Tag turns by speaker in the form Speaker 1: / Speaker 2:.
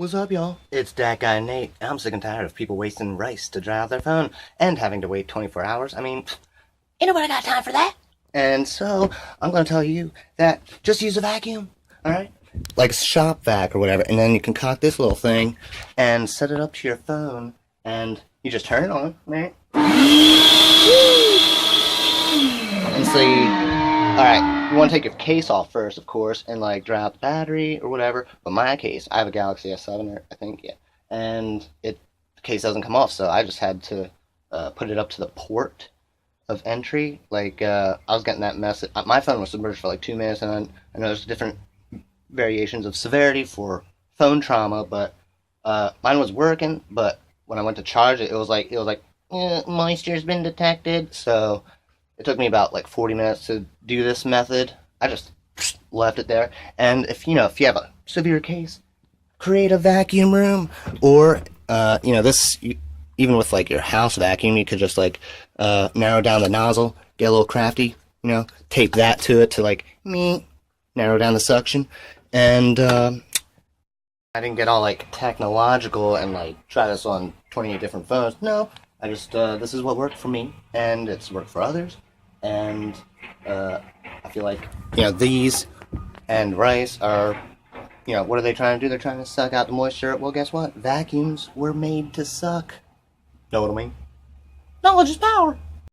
Speaker 1: What's up, y'all? It's that guy Nate. I'm sick and tired of people wasting rice to dry out their phone and having to wait 24 hours. I mean, ain't nobody got time for that. And so, I'm gonna tell you that just use a vacuum, alright? Like a shop vac or whatever, and then you concoct this little thing and set it up to your phone, and you just turn it on, right? And see, alright, you want to take your case off first, of course, and like dry out the battery or whatever. But my case, I have a Galaxy S7, I think, yeah, and the case doesn't come off, so I just had to put it up to the port of entry. Like I was getting that message. My phone was submerged for like 2 minutes, and I know there's different variations of severity for phone trauma, but mine was working. But when I went to charge it, it was like moisture's been detected. So it took me about like 40 minutes to do this method. I just left it there. And if you have a severe case, create a vacuum room, or this. Even with like your house vacuum, you could just like narrow down the nozzle, get a little crafty, tape that to it to like narrow down the suction. And I didn't get all like technological and like try this on 28 different phones. No, I just this is what worked for me, and it's worked for others. And I feel like these and rice are what are they trying to do? They're trying to suck out the moisture. Well, guess what? Vacuums were made to suck. Know what I mean? Knowledge is power.